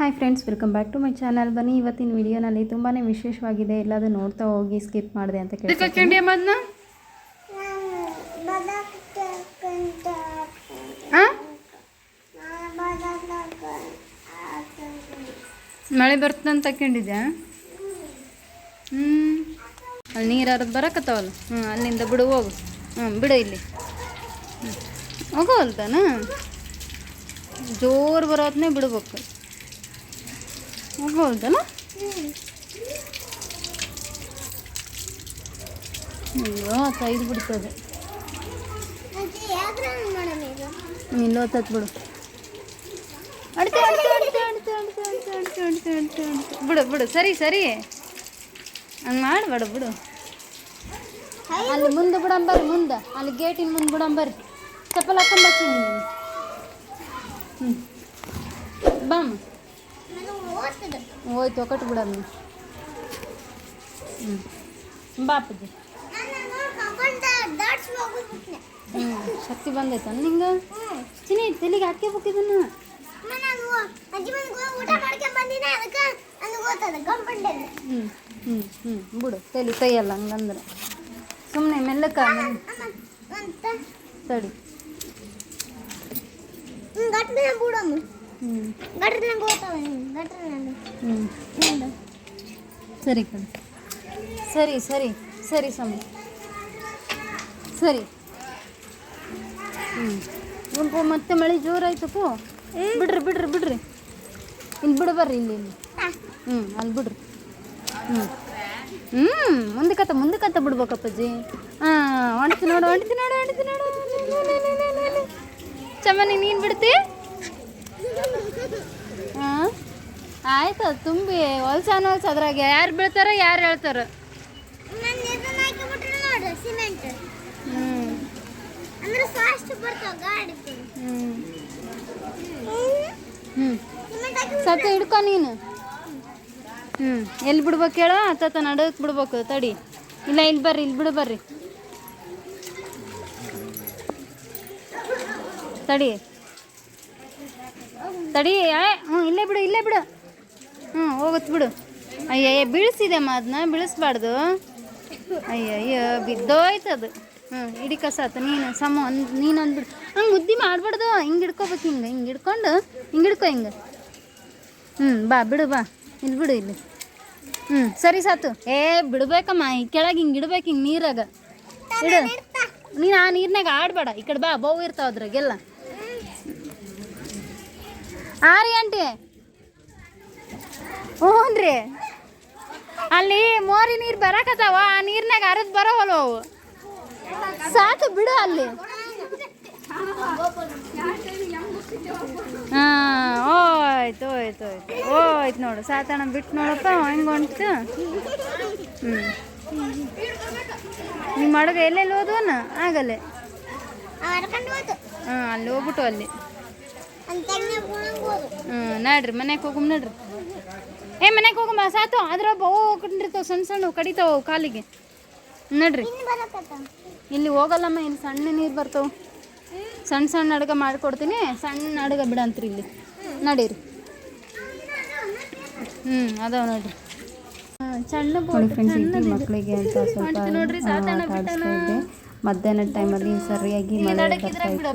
Hi friends, welcome back to my channel. ಬನ್ನಿ, ಇವತ್ತಿನ ವಿಡಿಯೋನಲ್ಲಿ ತುಂಬಾ ವಿಶೇಷವಾಗಿದೆ. ಎಲ್ಲಾದರೂ ನೋಡ್ತಾ ಹೋಗಿ ಸ್ಕಿಪ್ ಮಾಡಿದೆ ಅಂತ ಕೇಳ್ತೀನಿ. ಮಳೆ ಬರ್ತಂತ ತಕೊಂಡಿದ್ಯಾ? ಅಲ್ಲಿ ನೀರು ಹರಿದು ಬರಕತ್ತವಲ್ಲ. ಅಲ್ಲಿಂದ ಬಿಡು, ಹೋಗು. ಬಿಡು, ಇಲ್ಲಿ ಹೋಗೋವಲ್ತಾನ. ಜೋರು ಬರೋದನ್ನೇ ಬಿಡ್ಬೇಕು. ಹೋಗೋಲ್ದಲ್ಲ. ಅಯ್ಯೋ, ಕೈದು ಬಿಡ್ತದೆ. ಇಲ್ಲೋತತ್ ಬಿಡು. ಅಡ್ತೆ ಬಿಡು ಬಿಡು. ಸರಿ ಸರಿ, ಹಂಗೆ ಮಾಡಬೇಡ, ಬಿಡು. ಅಲ್ಲಿ ಮುಂದೆ ಬಿಡಂಬರ್ರಿ, ಮುಂದೆ ಅಲ್ಲಿ ಗೇಟಿನ ಮುಂದೆ ಬಿಡಂಬರ್ರಿ. ಚಪ್ಪಲ್ ಹಾಕೊಂಬರ್ತೀನಿ. ಬಾಮ್ಮ, ಹೋಯ್ತು ಒಕ್ಕಟ್ಟು ಬಿಡಮ್ಮ. ಬಾಪಜ್ಜಿ, ಶಕ್ತಿ ಬಂದೈತ ನಿಂಗೆ? ಚಿನಿ ತಲೆಗೆ ಹಾಕಿ ಹೋಗಿದ್ದನ್ನು. ಬಿಡು, ತಲೆ ಕೈಯಲ್ಲ ಹಂಗಂದ್ರೆ. ಸುಮ್ಮನೆ ಮೆಲ್ಲಕ್ಕ ತಡಿ. ಸರಿ ಕಣ್, ಸರಿ ಸರಿ ಸರಿ ಸಮ, ಸರಿ. ಮತ್ತೆ ಮಳೆ ಜೋರಾಯ್ತಪ್ಪು. ಬಿಡ್ರಿ ಬಿಡ್ರಿ ಬಿಡ್ರಿ. ಇಲ್ಲಿ ಬಿಡು, ಬರ್ರಿ ಇಲ್ಲಿ ಇಲ್ಲಿ. ಅಲ್ಲಿ ಬಿಡ್ರಿ. ಮುಂದಕ್ಕತ್ತ ಬಿಡ್ಬೇಕಪ್ಪಜ್ಜಿ. ಹೊಂಡ್ತಿ ನೋಡು, ಹೊಂಡ್ತಿ ನೋಡು, ಹೊಂಡ್ತಿ ನೋಡು. ಚಮ್ಮನಿ, ನೀನು ಬಿಡ್ತಿ? ಆಯ್ತು, ತುಂಬಿ ಹೊಲ್ಸಾನ ಹೊಲ್ಸ. ಅದ್ರಾಗ ಯಾರು ಬೀಳ್ತಾರ, ಯಾರು ಹೇಳ್ತಾರ? ಸತ್ತ ಹಿಡ್ಕೊ ನೀನು. ಎಲ್ಲಿ ಬಿಡ್ಬೇಕು ಹೇಳ? ಅತ್ತ ನಡಕ್ ಬಿಡ್ಬೇಕು. ತಡಿ. ಇಲ್ಲ, ಇಲ್ಲಿ ಬರ್ರಿ, ಇಲ್ಲಿ ಬಿಡು, ಬರ್ರಿ. ತಡಿ ತಡಿ. ಇಲ್ಲೇ ಬಿಡು, ಇಲ್ಲೇ ಬಿಡು. ಹೋಗುತ್ತೆ ಬಿಡು. ಅಯ್ಯಯ್ಯ, ಬೀಳಿಸಿದೆಮ್ಮ, ಅದನ್ನ ಬೀಳಿಸ್ಬಾರ್ದು. ಅಯ್ಯಯ್ಯ, ಬಿದ್ದೋಯ್ತದು. ಇಡೀ ಕಸ ಆತ. ನೀನು ಸಮ ನೀನು ಅಂದ್ಬಿಡು. ಹಂಗೆ ಮುದ್ದಿ ಮಾಡಬಾರ್ದು. ಹಿಂಗೆ ಹಿಡ್ಕೋಬೇಕು. ಹಿಂಗೆ ಹಿಡ್ಕೊಂಡು ಹಿಂಗೆ ಹಿಡ್ಕೊ, ಹಿಂಗೆ. ಬಾ, ಬಿಡು, ಬಾ. ಇಲ್ಲಿ ಬಿಡು, ಇಲ್ಲಿ. ಸರಿ, ಸಾತು. ಬಿಡ್ಬೇಕಮ್ಮ. ಈ ಕೆಳಗೆ ಹಿಂಗೆ ಇಡ್ಬೇಕು, ಹಿಂಗೆ ನೀರಾಗ ಇಡು. ನೀನು ಆ ನೀರಿನಾಗ ಆಡಬೇಡ. ಈ ಕಡೆ ಬಾ, ಬಹು ಇರ್ತಾವ ಅದ್ರಾಗೆಲ್ಲ. ರೀ ಆಂಟಿ, ಹ್ಞೂ. ಅಲ್ಲಿ ಮೋರಿ ನೀರು ಬರಕತ್ತಾವ. ಆ ನೀರಿನಾಗ ಹರಿದು ಬರೋವಲ್ವ ಅವು. ಸಾಕು, ಬಿಡು ಅಲ್ಲಿ. ಹೋಯ್ತು ಹೋಯ್ತು ಹೋಯ್ತು ಹೋಯ್ತು ನೋಡು. ಸಾತಣ ಬಿಟ್ಟು ನೋಡಪ್ಪ, ಹೆಂಗೆ ಹೊಂಟು. ನಿಮ್ಮ ಅಡುಗ ಎಲ್ಲೆಲ್ಲಿ ಹೋದ್ವನ ಆಗಲ್ಲೇ. ಅಲ್ಲಿ ಹೋಗ್ಬಿಟ್ಟು ಅಲ್ಲಿ. ನಡ್ರಿ, ಮನೆಗೆ ಹೋಗಮ್ ನಡ್ರಿ. ಮನೆಗೆ ಹೋಗಮ್ಮ. ಸಾತು, ಅದ್ರ ಬಹು ಹೋಗಿರ್ತಾವ, ಸಣ್ಣ ಸಣ್ಣ ಕಡಿತಾವ ಕಾಲಿಗೆ. ನಡ್ರಿ. ಇಲ್ಲಿ ಹೋಗಲ್ಲಮ್ಮ, ಇಲ್ಲಿ ಸಣ್ಣ ನೀರು ಬರ್ತಾವ. ಸಣ್ಣ ಸಣ್ಣ ಅಡುಗೆ ಮಾಡಿಕೊಡ್ತೀನಿ. ಸಣ್ಣ ಅಡುಗೆ ಬಿಡಂತ್ರಿ ಇಲ್ಲಿ. ನಡೀರಿ. ಅದಾವ ನೋಡ್ರಿ. ಸಣ್ಣ ಮಕ್ಕಳಿಗೆ ಅಂತ ಸ್ವಲ್ಪ ಆಡಿಸ್ತಾ ಇದ್ದೆ. ಮಧ್ಯಾಹ್ನದ ಟೈಮಲ್ಲಿ ಸರಿಯಾಗಿ ಮಳೆ ಬರ್ತಾ ಇತ್ತು.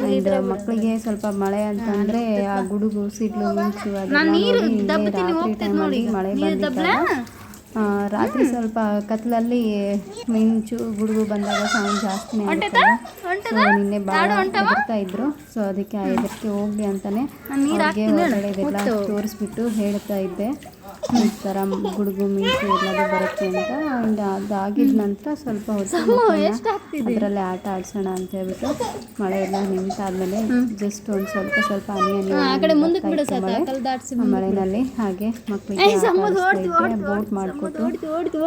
ಆ್ಯಂಡ್ ಮಕ್ಕಳಿಗೆ ಸ್ವಲ್ಪ ಮಳೆ ಅಂತಂದರೆ ಆ ಗುಡುಗು, ಸಿಡ್ಲು, ಮಿಂಚು ರಾತ್ರಿ ಟೈಮಲ್ಲಿ ಮಳೆ ಬಂದಿದ್ದಾಗ ರಾತ್ರಿ ಸ್ವಲ್ಪ ಕತ್ಲಲ್ಲಿ ಮಿಂಚು, ಗುಡುಗು ಬಂದಾಗ ಸೌಂಡ್ ಜಾಸ್ತಿನೇ ಆಗುತ್ತೆ. ಸೊ ನಿನ್ನೆ ಭಾಳ ಹೆದರ್ತಾ ಇದ್ರು. ಸೊ ಅದಕ್ಕೆ ಆ ಹೆದರಿಕೆ ಹೋಗಲಿ ಅಂತಲೇ ಅವ್ರಿಗೆ ಹೊರಗಡೆ ಇದೆಲ್ಲ ತೋರಿಸ್ಬಿಟ್ಟು ಹೇಳ್ತಾ ಇದ್ದೆ. ಈ ಥರ ಗುಡುಗು, ಮಿಂಚು ಎಲ್ಲದೂ ಬರುತ್ತೆ ಅಂತ. ಆ್ಯಂಡ್ ಅದಾಗಿದ ನಂತರ ಸ್ವಲ್ಪ ಹೊತ್ತು ಅದರಲ್ಲೇ ಆಟ ಆಡ್ಸೋಣ ಅಂತ ಹೇಳ್ಬಿಟ್ಟು ಮಳೆ ಎಲ್ಲ ನಿಂತಾದ್ಮೇಲೆ ಜಸ್ಟ್ ಒಂದು ಸ್ವಲ್ಪ ಸ್ವಲ್ಪ ಮಳೆನಲ್ಲಿ ಹಾಗೆ ಮಕ್ಕಳಿಗೆ ಬೋಟ್ ಮಾಡಿಕೊಟ್ಟು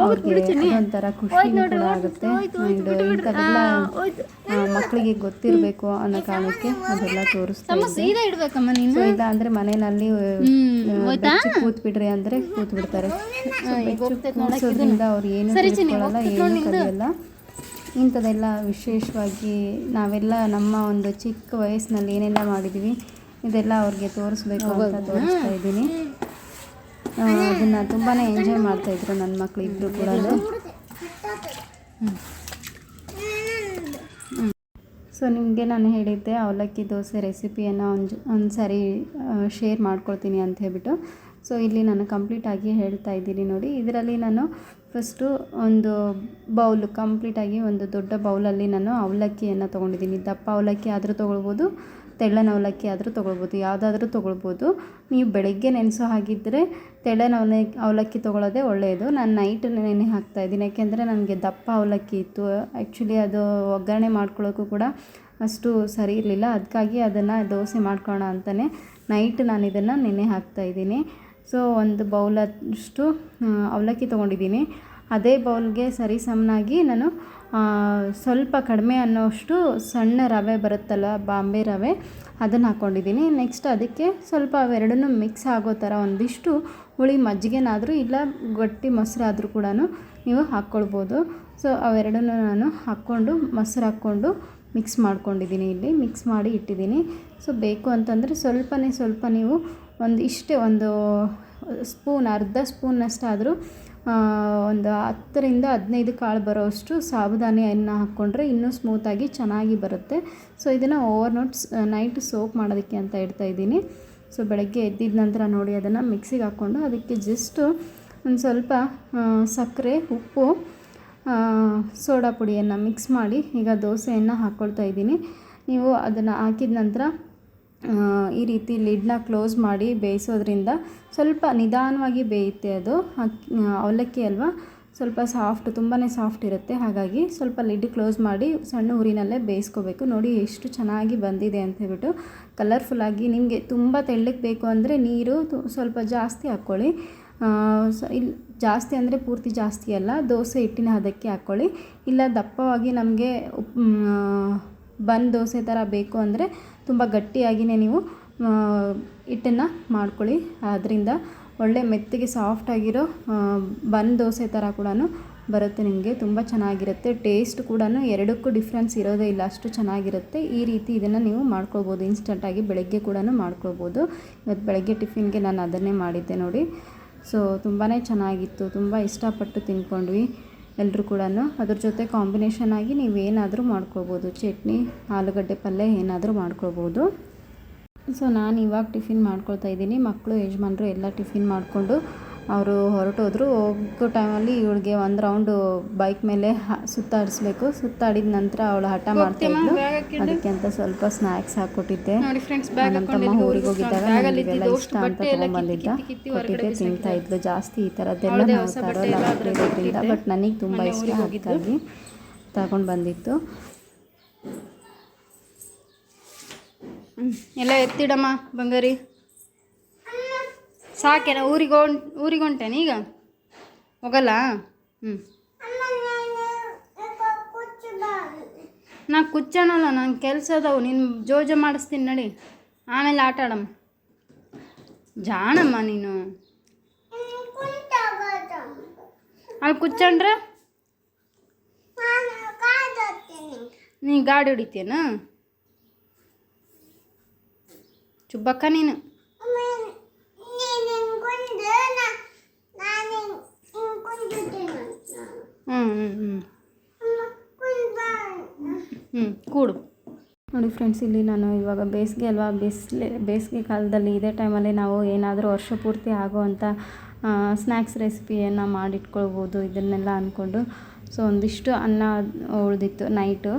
ಅವ್ರಿಗೆ ಒಂಥರ ಖುಷಿ ಕೂಡ ಆಗುತ್ತೆ. ಆ್ಯಂಡ್ ಇಂಥದ್ದೆಲ್ಲ ಮಕ್ಕಳಿಗೆ ಗೊತ್ತಿರಬೇಕು ಅನ್ನೋ ಕಾರಣಕ್ಕೆ ಅದೆಲ್ಲ ತೋರಿಸ್ತಾ ಇದ್ದೆ. ಸೊ ಇಲ್ಲ ಅಂದರೆ ಮನೆಯಲ್ಲಿ ಕೂತ್ ಬಿಡ್ರಿ ಅಂದರೆ ಕೂತ್ ಬಿಡ್ತಾರೆ. ಕೂರ್ಸೋದ್ರಿಂದ ಅವ್ರು ಏನು ತಿಳ್ಕೊಳ್ಳಲ್ಲ, ಏನು ಕಲಿಯಲ್ಲ. ಇಂಥದ್ದೆಲ್ಲ ವಿಶೇಷವಾಗಿ ನಾವೆಲ್ಲ ನಮ್ಮ ಒಂದು ಚಿಕ್ಕ ವಯಸ್ಸಿನಲ್ಲಿ ಏನೆಲ್ಲ ಮಾಡಿದ್ದೀವಿ ಇದೆಲ್ಲ ಅವ್ರಿಗೆ ತೋರಿಸ್ಬೇಕು ಅಂತ ತೋರಿಸ್ತಾ ಇದ್ದೀನಿ. ಅದನ್ನು ತುಂಬಾ ಎಂಜಾಯ್ ಮಾಡ್ತಾಯಿದ್ರು ನನ್ನ ಮಕ್ಕಳು ಇಬ್ಬರು ಕೂಡ. ಸೊ ನಿಮಗೆ ನಾನು ಹೇಳಿದ್ದೆ ಅವಲಕ್ಕಿ ದೋಸೆ ರೆಸಿಪಿಯನ್ನು ಒಂದು ಸಾರಿ ಶೇರ್ ಮಾಡ್ಕೊಳ್ತೀನಿ ಅಂತ ಹೇಳ್ಬಿಟ್ಟು. ಸೊ ಇಲ್ಲಿ ನಾನು ಕಂಪ್ಲೀಟಾಗಿ ಹೇಳ್ತಾ ಇದ್ದೀನಿ ನೋಡಿ. ಇದರಲ್ಲಿ ನಾನು ಫಸ್ಟು ಒಂದು ಬೌಲ್ ಕಂಪ್ಲೀಟಾಗಿ ಒಂದು ದೊಡ್ಡ ಬೌಲಲ್ಲಿ ನಾನು ಅವಲಕ್ಕಿಯನ್ನು ತೊಗೊಂಡಿದ್ದೀನಿ. ದಪ್ಪ ಅವಲಕ್ಕಿ ಆದರೂ ತೊಗೊಳ್ಬೋದು, ತೆಳ್ಳನ ಅವಲಕ್ಕಿ ಆದರೂ ತೊಗೊಳ್ಬೋದು, ಯಾವುದಾದ್ರೂ ತೊಗೊಳ್ಬೋದು. ನೀವು ಬೆಳಗ್ಗೆ ನೆನೆಸೋ ಹಾಗಿದ್ದರೆ ತೆಳ್ಳನ ಅವಲಕ್ಕಿ ತೊಗೊಳ್ಳೋದೇ ಒಳ್ಳೆಯದು. ನಾನು ನೈಟ್ ನೆನೆ ಹಾಕ್ತಾಯಿದ್ದೀನಿ, ಯಾಕೆಂದರೆ ನನಗೆ ದಪ್ಪ ಅವಲಕ್ಕಿ ಇತ್ತು. ಆ್ಯಕ್ಚುಲಿ ಅದು ಒಗ್ಗರಣೆ ಮಾಡ್ಕೊಳ್ಳೋಕ್ಕೂ ಕೂಡ ಅಷ್ಟು ಸರಿ ಇರಲಿಲ್ಲ. ಅದಕ್ಕಾಗಿ ಅದನ್ನು ದೋಸೆ ಮಾಡ್ಕೊಳ್ಳೋಣ ಅಂತಲೇ ನೈಟ್ ನಾನು ಇದನ್ನು ನೆನೆ ಹಾಕ್ತಾಯಿದ್ದೀನಿ. ಸೊ ಒಂದು ಬೌಲಷ್ಟು ಅವಲಕ್ಕಿ ತೊಗೊಂಡಿದ್ದೀನಿ. ಅದೇ ಬೌಲ್ಗೆ ಸರಿ ಸಮನಾಗಿ ನಾನು ಸ್ವಲ್ಪ ಕಡಿಮೆ ಅನ್ನೋಷ್ಟು ಸಣ್ಣ ರವೆ ಬರುತ್ತಲ್ಲ, ಬಾಂಬೆ ರವೆ, ಅದನ್ನು ಹಾಕ್ಕೊಂಡಿದ್ದೀನಿ. ನೆಕ್ಸ್ಟ್ ಅದಕ್ಕೆ ಸ್ವಲ್ಪ ಅವೆರಡನ್ನೂ ಮಿಕ್ಸ್ ಆಗೋ ಥರ ಒಂದಿಷ್ಟು ಹುಳಿ ಮಜ್ಜಿಗೆನಾದರೂ ಇಲ್ಲ ಗಟ್ಟಿ ಮೊಸರಾದರೂ ಕೂಡ ನೀವು ಹಾಕ್ಕೊಳ್ಬೋದು. ಸೊ ಅವೆರಡನ್ನೂ ನಾನು ಹಾಕ್ಕೊಂಡು ಮೊಸರು ಹಾಕ್ಕೊಂಡು ಮಿಕ್ಸ್ ಮಾಡ್ಕೊಂಡಿದ್ದೀನಿ. ಇಲ್ಲಿ ಮಿಕ್ಸ್ ಮಾಡಿ ಇಟ್ಟಿದ್ದೀನಿ. ಸೊ ಬೇಕು ಅಂತಂದರೆ ಸ್ವಲ್ಪ ನೀವು ಒಂದು ಸ್ಪೂನ್, ಅರ್ಧ ಸ್ಪೂನ್ನಷ್ಟಾದರೂ ಒಂದು 10-15 ಕಾಳು ಬರೋಷ್ಟು ಸಾಬುದಾನಿಯನ್ನು ಹಾಕ್ಕೊಂಡ್ರೆ ಇನ್ನೂ ಸ್ಮೂತಾಗಿ ಚೆನ್ನಾಗಿ ಬರುತ್ತೆ. ಸೊ ಇದನ್ನು ನೈಟ್ ಸೋಕ್ ಮಾಡೋದಕ್ಕೆ ಅಂತ ಇಡ್ತಾಯಿದ್ದೀನಿ. ಸೊ ಬೆಳಗ್ಗೆ ಎದ್ದಿದ ನಂತರ ನೋಡಿ ಅದನ್ನು ಮಿಕ್ಸಿಗೆ ಹಾಕ್ಕೊಂಡು ಅದಕ್ಕೆ ಜಸ್ಟು ಒಂದು ಸ್ವಲ್ಪ ಸಕ್ಕರೆ, ಉಪ್ಪು, ಸೋಡಾ ಪುಡಿಯನ್ನು ಮಿಕ್ಸ್ ಮಾಡಿ ಈಗ ದೋಸೆಯನ್ನು ಹಾಕ್ಕೊಳ್ತಾ ಇದ್ದೀನಿ. ನೀವು ಅದನ್ನು ಹಾಕಿದ ನಂತರ ಈ ರೀತಿ ಲಿಡ್ನ ಕ್ಲೋಸ್ ಮಾಡಿ ಬೇಯಿಸೋದ್ರಿಂದ ಸ್ವಲ್ಪ ನಿಧಾನವಾಗಿ ಬೇಯುತ್ತೆ. ಅದು ಅವಲಕ್ಕಿ ಅಲ್ವಾ, ಸ್ವಲ್ಪ ತುಂಬಾ ಸಾಫ್ಟ್ ಇರುತ್ತೆ. ಹಾಗಾಗಿ ಸ್ವಲ್ಪ ಲಿಡ್ ಕ್ಲೋಸ್ ಮಾಡಿ ಸಣ್ಣ ಉರಿನಲ್ಲೇ ಬೇಯಿಸ್ಕೋಬೇಕು. ನೋಡಿ ಎಷ್ಟು ಚೆನ್ನಾಗಿ ಬಂದಿದೆ ಅಂತ ಹೇಳ್ಬಿಟ್ಟು, ಕಲರ್ಫುಲ್ಲಾಗಿ. ನಿಮಗೆ ತುಂಬ ತೆಳ್ಳಗೆ ಬೇಕು ಅಂದರೆ ನೀರು ಸ್ವಲ್ಪ ಜಾಸ್ತಿ ಹಾಕ್ಕೊಳ್ಳಿ. ಇಲ್ಲಿ ಜಾಸ್ತಿ ಅಂದರೆ ಪೂರ್ತಿ ಜಾಸ್ತಿ ಅಲ್ಲ, ದೋಸೆ ಹಿಟ್ಟಿನ ಹದಕ್ಕೆ ಹಾಕ್ಕೊಳ್ಳಿ. ಇಲ್ಲ ದಪ್ಪವಾಗಿ ನಮಗೆ ಬನ್ ದೋಸೆ ಥರ ಬೇಕು ಅಂದರೆ ತುಂಬ ಗಟ್ಟಿಯಾಗಿಯೇ ನೀವು ಹಿಟ್ಟನ್ನು ಮಾಡ್ಕೊಳ್ಳಿ. ಅದರಿಂದ ಒಳ್ಳೆ ಮೆತ್ತಗೆ ಸಾಫ್ಟಾಗಿರೋ ಬನ್ ದೋಸೆ ಥರ ಕೂಡ ಬರುತ್ತೆ. ನಿಮಗೆ ತುಂಬ ಚೆನ್ನಾಗಿರುತ್ತೆ. ಟೇಸ್ಟ್ ಕೂಡ ಎರಡಕ್ಕೂ ಡಿಫ್ರೆನ್ಸ್ ಇರೋದೇ ಇಲ್ಲ, ಅಷ್ಟು ಚೆನ್ನಾಗಿರುತ್ತೆ. ಈ ರೀತಿ ಇದನ್ನು ನೀವು ಮಾಡ್ಕೊಳ್ಬೋದು. ಇನ್ಸ್ಟಂಟಾಗಿ ಬೆಳಗ್ಗೆ ಕೂಡ ಮಾಡ್ಕೊಳ್ಬೋದು. ಇವತ್ತು ಬೆಳಗ್ಗೆ ಟಿಫಿನ್ಗೆ ನಾನು ಅದನ್ನೇ ಮಾಡಿದ್ದೆ ನೋಡಿ. ಸೊ ತುಂಬಾ ಚೆನ್ನಾಗಿತ್ತು, ತುಂಬ ಇಷ್ಟಪಟ್ಟು ತಿಂದ್ಕೊಂಡ್ವಿ ಎಲ್ಲರೂ ಕೂಡ. ಅದ್ರ ಜೊತೆ ಕಾಂಬಿನೇಷನ್ ಆಗಿ ನೀವೇನಾದರೂ ಮಾಡ್ಕೊಳ್ಬೋದು, ಚಟ್ನಿ, ಆಲೂಗಡ್ಡೆ ಪಲ್ಯ ಏನಾದರೂ ಮಾಡ್ಕೊಳ್ಬೋದು. ಸೊ ನಾನು ಇವಾಗ ಟಿಫಿನ್ ಮಾಡ್ಕೊಳ್ತಾ ಇದ್ದೀನಿ. ಮಕ್ಕಳು, ಯಜಮಾನರು ಎಲ್ಲ ಟಿಫಿನ್ ಮಾಡಿಕೊಂಡು ಅವರು ಹೊರಟೋದ್ರು. ಹೋಗೋ ಟೈಮಲ್ಲಿ ಇವಳಿಗೆ ಒಂದು ರೌಂಡು ಬೈಕ್ ಮೇಲೆ ಸುತ್ತಾಡಿಸ್ಬೇಕು. ಸುತ್ತಾಡಿದ ನಂತರ ಅವಳು ಹಠ ಮಾಡ್ತಾಯಿದ್ಲು. ಅದಕ್ಕೆ ಅಂತ ಸ್ವಲ್ಪ ಸ್ನ್ಯಾಕ್ಸ್ ಹಾಕ್ಕೊಟ್ಟಿದ್ದೆ. ನಮ್ಮ ತಮ್ಮ ಊರಿಗೆ ಹೋಗಿದ್ದಾಗ ನನಗೆಲ್ಲ ಇಷ್ಟ ಅಂತ ತೊಗೊಂಡ್ಬಂದಿದ್ದ, ಕೊಟ್ಟಿದ್ದೆ, ತಿಂತಾ ಇದ್ಲು. ಜಾಸ್ತಿ ಈ ಥರದ್ದೆಲ್ಲ ನಾವು ತರೋಲ್ಲ ಇರೋದ್ರಿಂದ, ಬಟ್ ನನಗೆ ತುಂಬ ಇಷ್ಟ, ಹಾಗಾಗಿ ತಗೊಂಡು ಬಂದಿತ್ತು. ಎಲ್ಲ ಎತ್ತಿಡಮ್ಮ ಬಂಗಾರಿ, ಸಾಕೇನ? ಊರಿಗೆ ಹೊಂಟೇನೆ ಈಗ, ಹೋಗಲ್ಲ? ನಾ ಕುಚ್ಚಣಲ್ಲ, ನಂಗೆ ಕೆಲಸ ಅದಾವು. ನೀನು ಜೋಜ ಮಾಡಿಸ್ತೀನಿ ನಡಿ, ಆಮೇಲೆ ಆಟ ಆಡಮ್ಮ. ಜಾಣಮ್ಮ ನೀನು. ಅಲ್ಲಿ ಕುಚ್ಚಂಡ್ರೆ ನೀ ಗಾಡಿ ಹೊಡಿತೀಯನ? ಚುಬ್ಬಕ್ಕ ನೀನು. ಕೂಡು. ನೋಡಿ ಫ್ರೆಂಡ್ಸ್, ಇಲ್ಲಿ ನಾನು ಇವಾಗ ಬೇಸಿಗೆ ಅಲ್ವಾ, ಬೇಸಿಗೆ ಕಾಲದಲ್ಲಿ ಇದೇ ಟೈಮಲ್ಲಿ ನಾವು ಏನಾದರೂ ವರ್ಷ ಪೂರ್ತಿ ಆಗೋವಂಥ ಸ್ನ್ಯಾಕ್ಸ್ ರೆಸಿಪಿಯನ್ನು ಮಾಡಿಟ್ಕೊಳ್ಬೋದು ಇದನ್ನೆಲ್ಲ ಅಂದ್ಕೊಂಡು. ಸೊ ಒಂದಿಷ್ಟು ಅನ್ನ ಉಳಿದಿತ್ತು, ನೈಟು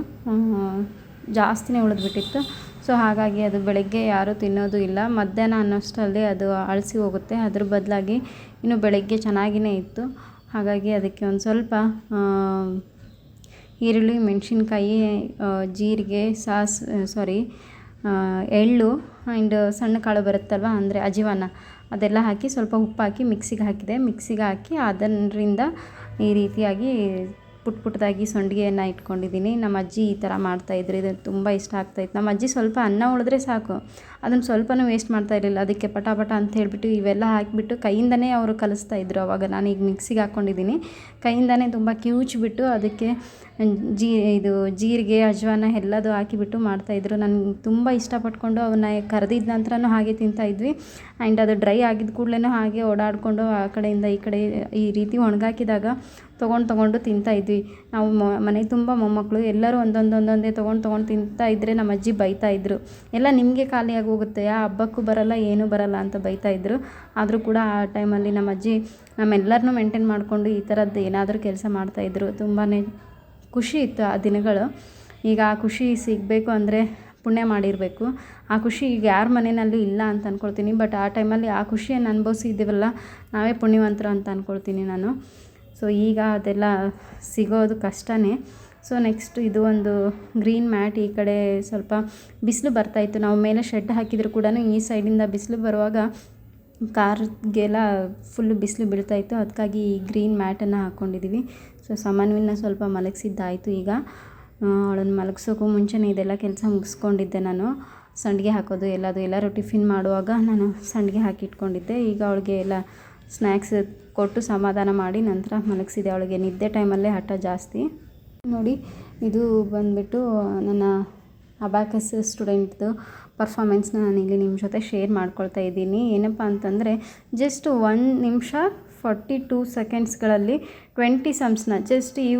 ಜಾಸ್ತಿನೇ ಉಳಿದ್ಬಿಟ್ಟಿತ್ತು. ಸೊ ಹಾಗಾಗಿ ಅದು ಬೆಳಗ್ಗೆ ಯಾರೂ ತಿನ್ನೋದು ಇಲ್ಲ. ಮಧ್ಯಾಹ್ನ ಅನ್ನೋಷ್ಟರಲ್ಲಿ ಅದು ಅಳಿಸಿ ಹೋಗುತ್ತೆ. ಅದ್ರ ಬದಲಾಗಿ ಇನ್ನು ಬೆಳಗ್ಗೆ ಚೆನ್ನಾಗಿಯೇ ಇತ್ತು. ಹಾಗಾಗಿ ಅದಕ್ಕೆ ಒಂದು ಸ್ವಲ್ಪ ಈರುಳ್ಳಿ, ಮೆಣಸಿನ್ಕಾಯಿ, ಜೀರಿಗೆ, ಎಳ್ಳು ಆ್ಯಂಡ್ ಸಣ್ಣ ಕಾಳು ಬರುತ್ತಲ್ವ, ಅಂದರೆ ಅಜಿವಾನ, ಅದೆಲ್ಲ ಹಾಕಿ ಸ್ವಲ್ಪ ಉಪ್ಪು ಹಾಕಿ ಮಿಕ್ಸಿಗೆ ಹಾಕಿದೆ. ಮಿಕ್ಸಿಗೆ ಹಾಕಿ ಅದರಿಂದ ಈ ರೀತಿಯಾಗಿ ಪುಟ್ಟದಾಗಿ ಸಂಡಿಗೆಯನ್ನು ಇಟ್ಕೊಂಡಿದ್ದೀನಿ. ನಮ್ಮ ಅಜ್ಜಿ ಈ ಥರ ಮಾಡ್ತಾಯಿದ್ರು, ಇದು ತುಂಬ ಇಷ್ಟ ಆಗ್ತಾಯಿತ್ತು. ನಮ್ಮ ಅಜ್ಜಿ ಸ್ವಲ್ಪ ಅನ್ನ ಉಳಿದ್ರೆ ಸಾಕು, ಅದನ್ನು ಸ್ವಲ್ಪನೂ ವೇಸ್ಟ್ ಮಾಡ್ತಾ ಇರಲಿಲ್ಲ. ಅದಕ್ಕೆ ಪಟ ಅಂತ ಹೇಳಿಬಿಟ್ಟು ಇವೆಲ್ಲ ಹಾಕಿಬಿಟ್ಟು ಕೈಯಿಂದನೇ ಅವರು ಕಲಿಸ್ತಾಯಿದ್ರು. ಅವಾಗ ನಾನೀಗ ಮಿಕ್ಸಿಗೆ ಹಾಕ್ಕೊಂಡಿದ್ದೀನಿ, ಕೈಯಿಂದನೇ ತುಂಬ ಕಿವುಚ್ಬಿಟ್ಟು ಅದಕ್ಕೆ ಜೀರಿಗೆ ಅಜ್ವಾನ ಎಲ್ಲದೂ ಹಾಕಿಬಿಟ್ಟು ಮಾಡ್ತಾಯಿದ್ರು. ನನಗೆ ತುಂಬ ಇಷ್ಟಪಟ್ಕೊಂಡು ಅವನ್ನ ಕರೆದಿದ್ದ ನಂತರನೂ ಹಾಗೆ ತಿಂತಾಯಿದ್ವಿ. ಆ್ಯಂಡ್ ಅದು ಡ್ರೈ ಆಗಿದ್ದ ಕೂಡಲೇ ಹಾಗೆ ಓಡಾಡಿಕೊಂಡು ಆ ಕಡೆಯಿಂದ ಈ ಕಡೆ ಈ ರೀತಿ ಒಣಗಾಕಿದಾಗ ತೊಗೊಂಡು ತಿಂತಾಯಿದ್ವಿ. ನಾವು ಮನೆ ತುಂಬ ಮೊಮ್ಮಕ್ಕಳು ಎಲ್ಲರೂ ಒಂದೊಂದೇ ತೊಗೊಂಡು ತಿಂತಾಯಿದ್ರೆ ನಮ್ಮ ಅಜ್ಜಿ ಬೈತಾಯಿದ್ರು, ಎಲ್ಲ ನಿಮಗೆ ಖಾಲಿಯಾಗಿ ಹೋಗುತ್ತೆ, ಆ ಹಬ್ಬಕ್ಕೂ ಬರಲ್ಲ ಏನೂ ಬರಲ್ಲ ಅಂತ ಬೈತಾಯಿದ್ರು. ಆದರೂ ಕೂಡ ಆ ಟೈಮಲ್ಲಿ ನಮ್ಮ ಅಜ್ಜಿ ನಮ್ಮೆಲ್ಲರನ್ನೂ ಮೇಂಟೈನ್ ಮಾಡಿಕೊಂಡು ಈ ಥರದ್ದು ಏನಾದರೂ ಕೆಲಸ ಮಾಡ್ತಾಯಿದ್ರು. ತುಂಬಾ ಖುಷಿ ಇತ್ತು ಆ ದಿನಗಳು. ಈಗ ಆ ಖುಷಿ ಸಿಗಬೇಕು ಅಂದರೆ ಪುಣ್ಯ ಮಾಡಿರಬೇಕು. ಆ ಖುಷಿ ಈಗ ಯಾರ ಮನೆಯಲ್ಲೂ ಇಲ್ಲ ಅಂತ ಅಂದ್ಕೊಳ್ತೀನಿ. ಬಟ್ ಆ ಟೈಮಲ್ಲಿ ಆ ಖುಷಿಯನ್ನು ಅನುಭವಿಸಿದ್ದೀವಲ್ಲ, ನಾವೇ ಪುಣ್ಯವಂತರು ಅಂತ ಅಂದ್ಕೊಳ್ತೀನಿ ನಾನು. ಸೊ ಈಗ ಅದೆಲ್ಲ ಸಿಗೋದು ಕಷ್ಟನೇ. ಸೊ ನೆಕ್ಸ್ಟ್ ಇದು ಒಂದು ಗ್ರೀನ್ ಮ್ಯಾಟ್. ಈ ಕಡೆ ಸ್ವಲ್ಪ ಬಿಸಿಲು ಬರ್ತಾಯಿತ್ತು, ನಾವು ಮೇಲೆ ಶೆಡ್ ಹಾಕಿದರೂ ಕೂಡ ಈ ಸೈಡಿಂದ ಬಿಸಿಲು ಬರುವಾಗ ಕಾರ್ಗೆಲ್ಲ ಫುಲ್ಲು ಬಿಸಿಲು ಬೀಳ್ತಾಯಿತ್ತು. ಅದಕ್ಕಾಗಿ ಈ ಗ್ರೀನ್ ಮ್ಯಾಟನ್ನು ಹಾಕ್ಕೊಂಡಿದ್ದೀವಿ. ಸೊ ಸಾಮಾನ್ಯನ ಸ್ವಲ್ಪ ಮಲಗಿಸಿದ್ದಾಯಿತು. ಈಗ ಅವಳನ್ನು ಮಲಗಿಸೋಕ್ಕೂ ಮುಂಚೆನೇ ಇದೆಲ್ಲ ಕೆಲಸ ಮುಗಿಸ್ಕೊಂಡಿದ್ದೆ ನಾನು. ಸಂಡಿಗೆ ಹಾಕೋದು ಎಲ್ಲರೂ ಟಿಫಿನ್ ಮಾಡುವಾಗ ನಾನು ಸಂಡಿಗೆ ಹಾಕಿಟ್ಕೊಂಡಿದ್ದೆ. ಈಗ ಅವಳಿಗೆ ಎಲ್ಲ ಸ್ನ್ಯಾಕ್ಸ್ ಕೊಟ್ಟು ಸಮಾಧಾನ ಮಾಡಿ ನಂತರ ಮಲಗಿಸಿದೆ. ಅವಳಿಗೆ ನಿದ್ದೆ ಟೈಮಲ್ಲೇ ಹಠ ಜಾಸ್ತಿ. ನೋಡಿ, ಇದು ಬಂದುಬಿಟ್ಟು ನನ್ನ ಅಬ್ಯಾಕಸ್ ಸ್ಟೂಡೆಂಟ್ದು ಪರ್ಫಾಮೆನ್ಸ್ನ ನಾನಿಲ್ಲಿ ನಿಮ್ಮ ಜೊತೆ ಶೇರ್ ಮಾಡ್ಕೊಳ್ತಾ ಇದ್ದೀನಿ. ಏನಪ್ಪ ಅಂತಂದರೆ ಜಸ್ಟ್ 1 ನಿಮಿಷ 42 ಸೆಕೆಂಡ್ಸ್ಗಳಲ್ಲಿ 20 ಸಮ್ಸ್ನ ಜಸ್ಟ್ ಈ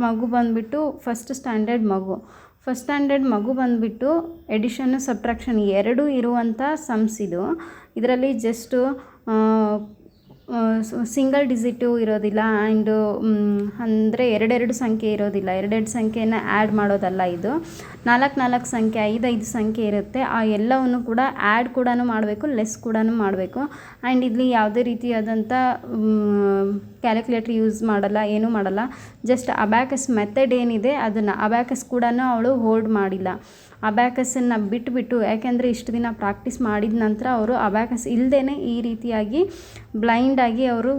ಮಗು ಬಂದುಬಿಟ್ಟು ಫಸ್ಟ್ ಸ್ಟ್ಯಾಂಡರ್ಡ್ ಮಗು ಬಂದುಬಿಟ್ಟು ಎಡಿಷನ್ನು ಸಬ್ಟ್ರಾಕ್ಷನ್ ಎರಡೂ ಇರುವಂಥ ಸಮ್ಸ್ ಇದು. ಇದರಲ್ಲಿ ಜಸ್ಟು ಸಿಂಗಲ್ ಡಿಜಿಟು ಇರೋದಿಲ್ಲ. ಆ್ಯಂಡು ಅಂದರೆ ಎರಡೆರಡು ಸಂಖ್ಯೆ ಇರೋದಿಲ್ಲ, ಎರಡೆರಡು ಸಂಖ್ಯೆಯನ್ನು ಆ್ಯಡ್ ಮಾಡೋದಲ್ಲ. ಇದು 4 ಸಂಖ್ಯೆ 5 ಸಂಖ್ಯೆ ಇರುತ್ತೆ. ಆ ಎಲ್ಲವನ್ನು ಕೂಡ ಆ್ಯಡ್ ಕೂಡ ಮಾಡಬೇಕು, ಲೆಸ್ ಕೂಡ ಮಾಡಬೇಕು. ಆ್ಯಂಡ್ ಇಲ್ಲಿ ಯಾವುದೇ ರೀತಿಯಾದಂಥ ಕ್ಯಾಲ್ಕುಲೇಟರ್ ಯೂಸ್ ಮಾಡಲ್ಲ, ಏನೂ ಮಾಡಲ್ಲ. ಜಸ್ಟ್ ಅಬ್ಯಾಕಸ್ ಮೆಥಡ್ ಏನಿದೆ ಅದನ್ನು ಅಬ್ಯಾಕಸ್ ಕೂಡ ಅವಳು ಹೋಲ್ಡ್ ಮಾಡಿಲ್ಲ. ಅಬ್ಯಾಕಸನ್ನು ಬಿಟ್ಟುಬಿಟ್ಟು, ಯಾಕೆಂದರೆ ಇಷ್ಟು ದಿನ ಪ್ರಾಕ್ಟೀಸ್ ಮಾಡಿದ ನಂತರ ಅವರು ಅಬ್ಯಾಕಸ್ ಇಲ್ಲದೇ ಈ ರೀತಿಯಾಗಿ ಬ್ಲೈಂಡಾಗಿ ಅವರು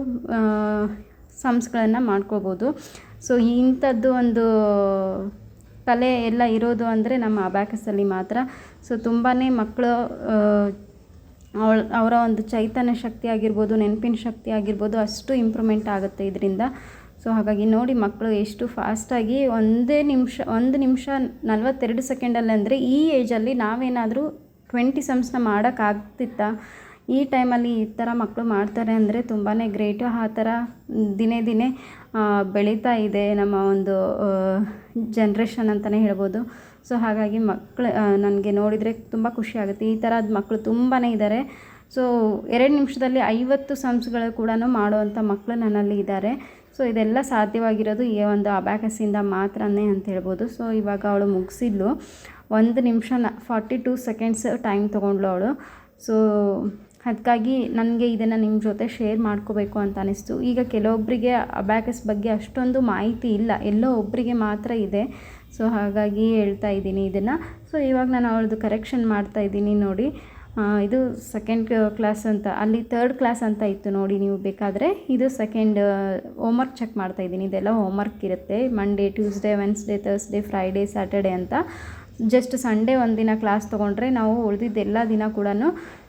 ಸಮ್ಸ್ಗಳನ್ನು ಮಾಡ್ಕೋಬೋದು. ಸೊ ಇಂಥದ್ದು ಒಂದು ಕಲೆ ಎಲ್ಲ ಇರೋದು ಅಂದರೆ ನಮ್ಮ ಅಬ್ಯಾಕಸಲ್ಲಿ ಮಾತ್ರ. ಸೊ ತುಂಬಾ ಮಕ್ಕಳು ಅವರ ಒಂದು ಚೈತನ್ಯ ಶಕ್ತಿ ಆಗಿರ್ಬೋದು, ನೆನಪಿನ ಶಕ್ತಿ ಆಗಿರ್ಬೋದು, ಅಷ್ಟು ಇಂಪ್ರೂವ್ಮೆಂಟ್ ಆಗುತ್ತೆ ಇದರಿಂದ. ಸೊ ಹಾಗಾಗಿ ನೋಡಿ ಮಕ್ಕಳು ಎಷ್ಟು ಫಾಸ್ಟಾಗಿ 1 ನಿಮಿಷ 42 ಸೆಕೆಂಡಲ್ಲಿ, ಅಂದರೆ ಈ ಏಜಲ್ಲಿ ನಾವೇನಾದರೂ 20 ಸಮ್ಸ್ನ ಮಾಡೋಕ್ಕಾಗ್ತಿತ್ತಾ? ಈ ಟೈಮಲ್ಲಿ ಈ ಥರ ಮಕ್ಕಳು ಮಾಡ್ತಾರೆ ಅಂದರೆ ತುಂಬಾ ಗ್ರೇಟು. ಆ ಥರ ದಿನೇ ಬೆಳೀತಾ ಇದೆ ನಮ್ಮ ಒಂದು ಜನ್ರೇಷನ್ ಅಂತಲೇ ಹೇಳ್ಬೋದು. ಸೊ ಹಾಗಾಗಿ ಮಕ್ಕಳು ನನಗೆ ನೋಡಿದರೆ ತುಂಬ ಖುಷಿ ಆಗುತ್ತೆ. ಈ ಥರದ ಮಕ್ಕಳು ತುಂಬಾ ಇದ್ದಾರೆ. ಸೊ 2 ನಿಮಿಷದಲ್ಲಿ 50 ಸಮ್ಸ್ಗಳು ಕೂಡ ಮಾಡುವಂಥ ಮಕ್ಕಳು ನನ್ನಲ್ಲಿ ಇದ್ದಾರೆ. ಸೊ ಇದೆಲ್ಲ ಸಾಧ್ಯವಾಗಿರೋದು ಈ ಒಂದು ಅಬ್ಯಾಕಸ್ಸಿಂದ ಮಾತ್ರನೇ ಅಂತ ಹೇಳ್ಬೋದು. ಸೊ ಇವಾಗ ಅವಳು ಮುಗಿಸಿದ್ಲು, 1 ನಿಮಿಷ 42 ಸೆಕೆಂಡ್ಸ್ ಟೈಮ್ ತೊಗೊಂಡ್ಳು ಅವಳು. ಸೊ ಅದಕ್ಕಾಗಿ ನನಗೆ ಇದನ್ನು ನಿಮ್ಮ ಜೊತೆ ಶೇರ್ ಮಾಡ್ಕೋಬೇಕು ಅಂತ ಅನಿಸ್ತು. ಈಗ ಕೆಲವೊಬ್ಬರಿಗೆ ಅಬ್ಯಾಕಸ್ ಬಗ್ಗೆ ಅಷ್ಟೊಂದು ಮಾಹಿತಿ ಇಲ್ಲ, ಎಲ್ಲೋ ಒಬ್ಬರಿಗೆ ಮಾತ್ರ ಇದೆ. ಸೊ ಹಾಗಾಗಿ ಹೇಳ್ತಾ ಇದ್ದೀನಿ ಇದನ್ನು. ಸೊ ಇವಾಗ ನಾನು ಅವಳದು ಕರೆಕ್ಷನ್ ಮಾಡ್ತಾಯಿದ್ದೀನಿ. ನೋಡಿ, ಇದು 2nd ಕ್ಲಾಸ್ ಅಂತ, ಅಲ್ಲಿ 3rd ಕ್ಲಾಸ್ ಅಂತ ಇತ್ತು ನೋಡಿ, ನೀವು ಬೇಕಾದರೆ ಇದು 2nd ಹೋಮ್ವರ್ಕ್ ಚೆಕ್ ಮಾಡ್ತಾಯಿದ್ದೀನಿ. ಇದೆಲ್ಲ ಹೋಮ್ವರ್ಕ್ ಇರುತ್ತೆ. Monday, Tuesday, Wednesday, Thursday, Friday, Saturday ಅಂತ. ಜಸ್ಟ್ ಸಂಡೇ ಒಂದಿನ ಕ್ಲಾಸ್ ತೊಗೊಂಡ್ರೆ ನಾವು ಉಳಿದಿದ್ದೆಲ್ಲ ದಿನ ಕೂಡ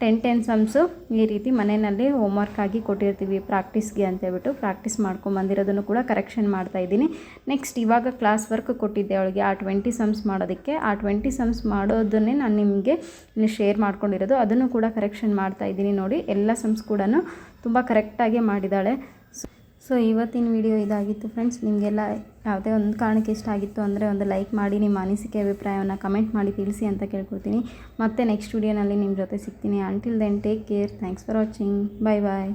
10 ಸಮ್ಸು ಈ ರೀತಿ ಮನೆಯಲ್ಲಿ ಹೋಮ್ವರ್ಕ್ ಆಗಿ ಕೊಟ್ಟಿರ್ತೀವಿ ಪ್ರಾಕ್ಟೀಸ್ಗೆ ಅಂತೇಳ್ಬಿಟ್ಟು. ಪ್ರಾಕ್ಟೀಸ್ ಮಾಡ್ಕೊಂಬಂದಿರೋದನ್ನು ಕೂಡ ಕರೆಕ್ಷನ್ ಮಾಡ್ತಾಯಿದ್ದೀನಿ. ನೆಕ್ಸ್ಟ್ ಇವಾಗ ಕ್ಲಾಸ್ ವರ್ಕ್ ಕೊಟ್ಟಿದ್ದೆ ಅವಳಿಗೆ ಆ 20 ಸಮ್ಸ್ ಮಾಡೋದಕ್ಕೆ. ಆ 20 ಸಮ್ಸ್ ಮಾಡೋದನ್ನೇ ನಾನು ನಿಮಗೆ ಇಲ್ಲಿ ಶೇರ್ ಮಾಡ್ಕೊಂಡಿರೋದು. ಅದನ್ನು ಕೂಡ ಕರೆಕ್ಷನ್ ಮಾಡ್ತಾಯಿದ್ದೀನಿ. ನೋಡಿ, ಎಲ್ಲ ಸಮ್ಸ್ ಕೂಡ ತುಂಬ ಕರೆಕ್ಟಾಗಿ ಮಾಡಿದ್ದಾಳೆ. ಸೊ ಇವತ್ತಿನ ವಿಡಿಯೋ ಇದಾಗಿತ್ತು ಫ್ರೆಂಡ್ಸ್. ನಿಮಗೆಲ್ಲ ಯಾವುದೇ ಒಂದು ಕಾರಣಕ್ಕೆ ಇಷ್ಟ ಆಗಿತ್ತು ಅಂದರೆ ಒಂದು ಲೈಕ್ ಮಾಡಿ, ನಿಮ್ಮ ಅನಿಸಿಕೆ ಅಭಿಪ್ರಾಯವನ್ನು ಕಮೆಂಟ್ ಮಾಡಿ ತಿಳಿಸಿ ಅಂತ ಕೇಳ್ಕೊಳ್ತೀನಿ. ಮತ್ತೆ ನೆಕ್ಸ್ಟ್ ವಿಡಿಯೋನಲ್ಲಿ ನಿಮ್ಮ ಜೊತೆ ಸಿಗ್ತೀನಿ. Until then take care. Thanks for watching. Bye.